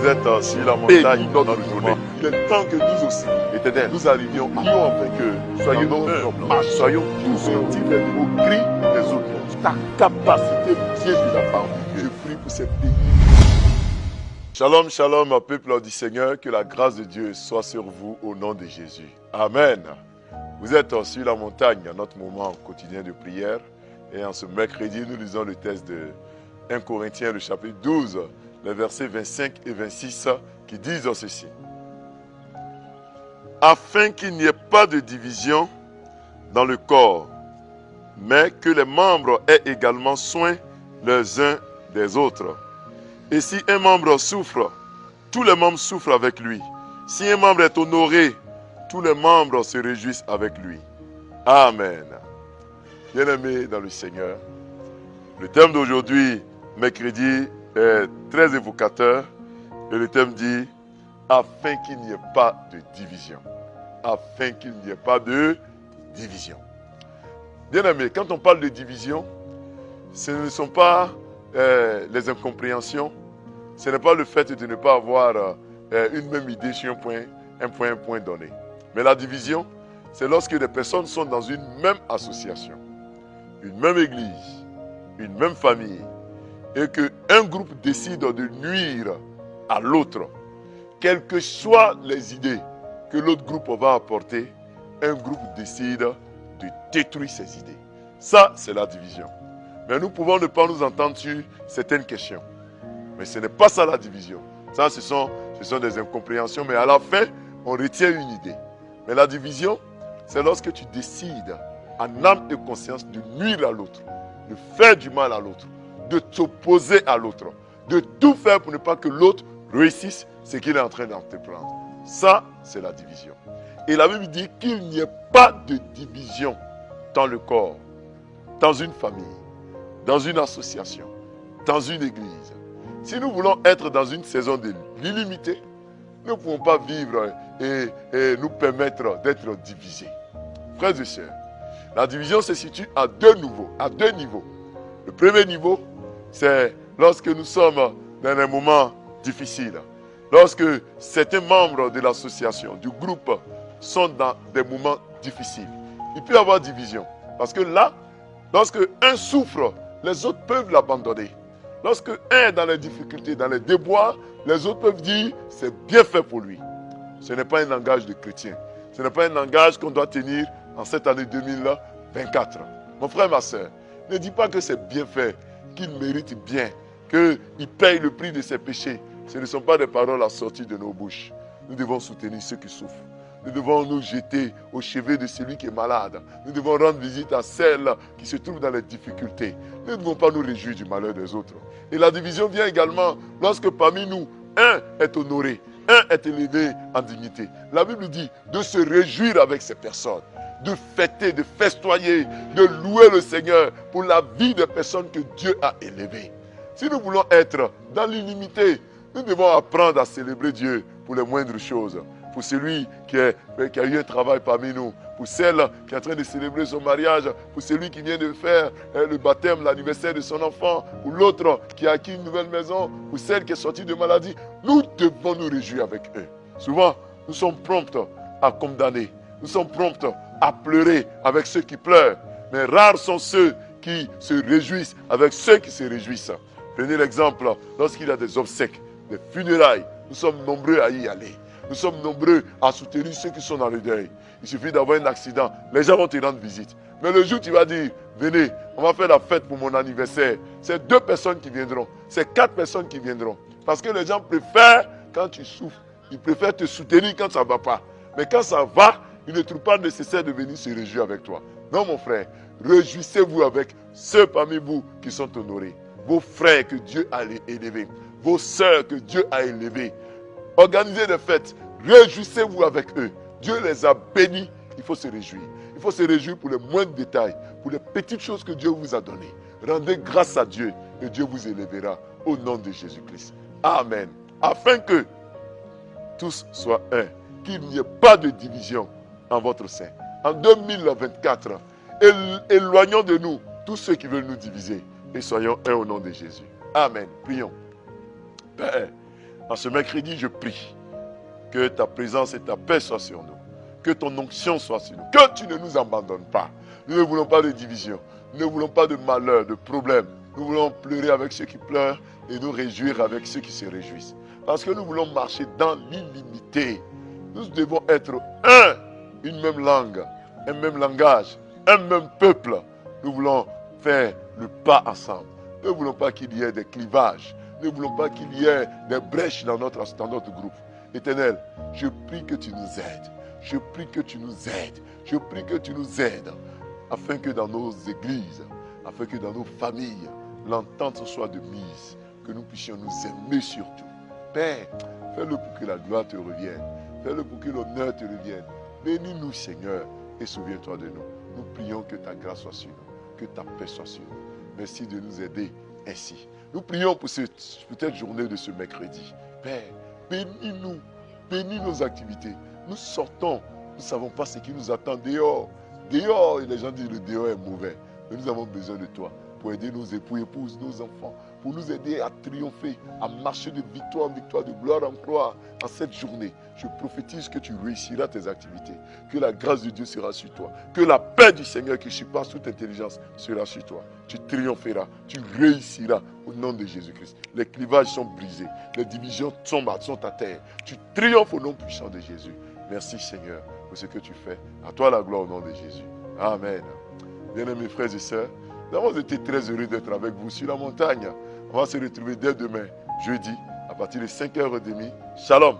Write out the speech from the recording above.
Vous êtes sur la montagne, notre journée. Il est temps que nous aussi, Éternel, nous arrivions, prions afin que soyons notre marche, soyons tous sentir au cri des autres. Ta capacité vient de la part de Dieu. Je prie pour cette pays. Shalom, shalom, peuple du Seigneur, que la grâce de Dieu soit sur vous au nom de Jésus. Amen. Vous êtes sur la montagne, à notre moment quotidien de prière. Et en ce mercredi, nous lisons le texte de 1 Corinthiens, le chapitre 12, les versets 25 et 26, qui disent ceci. Afin qu'il n'y ait pas de division dans le corps, mais que les membres aient également soin les uns des autres. Et si un membre souffre, tous les membres souffrent avec lui. Si un membre est honoré, tous les membres se réjouissent avec lui. Amen. Bien-aimés dans le Seigneur, le thème d'aujourd'hui, mercredi, est très évocateur. Et le thème dit, afin qu'il n'y ait pas de division. Afin qu'il n'y ait pas de division. Bien-aimés, quand on parle de division, ce ne sont pas les incompréhensions. Ce n'est pas le fait de ne pas avoir une même idée sur un point donné. Mais la division, c'est lorsque des personnes sont dans une même association, une même église, une même famille, et qu'un groupe décide de nuire à l'autre, quelles que soient les idées que l'autre groupe va apporter, un groupe décide de détruire ces idées. Ça, c'est la division. Mais nous pouvons ne pas nous entendre sur certaines questions. Mais ce n'est pas ça la division. Ça, ce sont des incompréhensions, mais à la fin, on retient une idée. Mais la division, c'est lorsque tu décides, en âme et conscience, de nuire à l'autre, de faire du mal à l'autre, de t'opposer à l'autre, de tout faire pour ne pas que l'autre réussisse ce qu'il est en train d'entreprendre. Ça, c'est la division. Et la Bible dit qu'il n'y ait pas de division dans le corps, dans une famille, dans une association, dans une église. Si nous voulons être dans une saison de l'illimité, nous ne pouvons pas vivre et nous permettre d'être divisés. Frères et sœurs, la division se situe à deux niveaux. Le premier niveau, c'est lorsque nous sommes dans un moment difficile. Lorsque certains membres de l'association, du groupe, sont dans des moments difficiles. Il peut y avoir division. Parce que là, lorsque un souffre, les autres peuvent l'abandonner. Lorsque un est dans les difficultés, dans les déboires, les autres peuvent dire c'est bien fait pour lui. Ce n'est pas un langage de chrétien. Ce n'est pas un langage qu'on doit tenir en cette année 2024. Mon frère, ma soeur, ne dis pas que c'est bien fait, qu'il mérite bien, qu'il paye le prix de ses péchés. Ce ne sont pas des paroles assorties de nos bouches. Nous devons soutenir ceux qui souffrent. Nous devons nous jeter au chevet de celui qui est malade. Nous devons rendre visite à celles qui se trouvent dans les difficultés. Nous ne devons pas nous réjouir du malheur des autres. Et la division vient également lorsque parmi nous, un est honoré, un est élevé en dignité. La Bible dit de se réjouir avec ces personnes, de fêter, de festoyer, de louer le Seigneur pour la vie des personnes que Dieu a élevées. Si nous voulons être dans l'illimité, nous devons apprendre à célébrer Dieu pour les moindres choses. Pour celui qui a eu un travail parmi nous, pour celle qui est en train de célébrer son mariage, pour celui qui vient de faire le baptême, l'anniversaire de son enfant, pour l'autre qui a acquis une nouvelle maison, pour celle qui est sortie de maladie, nous devons nous réjouir avec eux. Souvent, nous sommes prompts à condamner, nous sommes prompts à pleurer avec ceux qui pleurent, mais rares sont ceux qui se réjouissent avec ceux qui se réjouissent. Prenez l'exemple, lorsqu'il y a des obsèques, des funérailles, nous sommes nombreux à y aller. Nous sommes nombreux à soutenir ceux qui sont dans le deuil. Il suffit d'avoir un accident, les gens vont te rendre visite. Mais le jour où tu vas dire, venez, on va faire la fête pour mon anniversaire, c'est 2 personnes qui viendront, c'est 4 personnes qui viendront. Parce que les gens préfèrent, quand tu souffres, ils préfèrent te soutenir quand ça ne va pas. Mais quand ça va, ils ne trouvent pas nécessaire de venir se réjouir avec toi. Non mon frère, réjouissez-vous avec ceux parmi vous qui sont honorés. Vos frères que Dieu a élevés, vos sœurs que Dieu a élevées. Organisez des fêtes, réjouissez-vous avec eux. Dieu les a bénis, il faut se réjouir. Il faut se réjouir pour les moindres détails, pour les petites choses que Dieu vous a données. Rendez grâce à Dieu et Dieu vous élèvera au nom de Jésus-Christ. Amen. Afin que tous soient un, qu'il n'y ait pas de division en votre sein. En 2024, éloignons de nous tous ceux qui veulent nous diviser et soyons un au nom de Jésus. Amen. Prions. Père, En ce mercredi, je prie que ta présence et ta paix soient sur nous. Que ton onction soit sur nous. Que tu ne nous abandonnes pas. Nous ne voulons pas de division. Nous ne voulons pas de malheur, de problème. Nous voulons pleurer avec ceux qui pleurent et nous réjouir avec ceux qui se réjouissent. Parce que nous voulons marcher dans l'illimité. Nous devons être un, une même langue, un même langage, un même peuple. Nous voulons faire le pas ensemble. Nous ne voulons pas qu'il y ait des clivages. Nous ne voulons pas qu'il y ait des brèches dans notre groupe. Éternel, je prie que tu nous aides. Je prie que tu nous aides. Je prie que tu nous aides. Afin que dans nos églises, afin que dans nos familles, l'entente soit de mise. Que nous puissions nous aimer surtout. Père, fais-le pour que la gloire te revienne. Fais-le pour que l'honneur te revienne. Bénis-nous, Seigneur, et souviens-toi de nous. Nous prions que ta grâce soit sur nous, que ta paix soit sur nous. Merci de nous aider ainsi. Nous prions pour cette journée de ce mercredi. Père, bénis-nous, bénis nos activités. Nous sortons, nous ne savons pas ce qui nous attend dehors. Dehors, et les gens disent que le dehors est mauvais. Mais nous avons besoin de toi pour aider nos époux, épouses, nos enfants, pour nous aider à triompher, à marcher de victoire en victoire, de gloire en gloire en cette journée. Je prophétise que tu réussiras tes activités, que la grâce de Dieu sera sur toi, que la paix du Seigneur qui surpasse toute intelligence sera sur toi. Tu triompheras, tu réussiras au nom de Jésus-Christ. Les clivages sont brisés, les divisions sont à terre. Tu triomphes au nom puissant de Jésus. Merci Seigneur pour ce que tu fais. À toi la gloire au nom de Jésus. Amen. Bien-aimés frères et sœurs, nous avons été très heureux d'être avec vous sur la montagne. On va se retrouver dès demain, jeudi, à partir de 5h30. Shalom.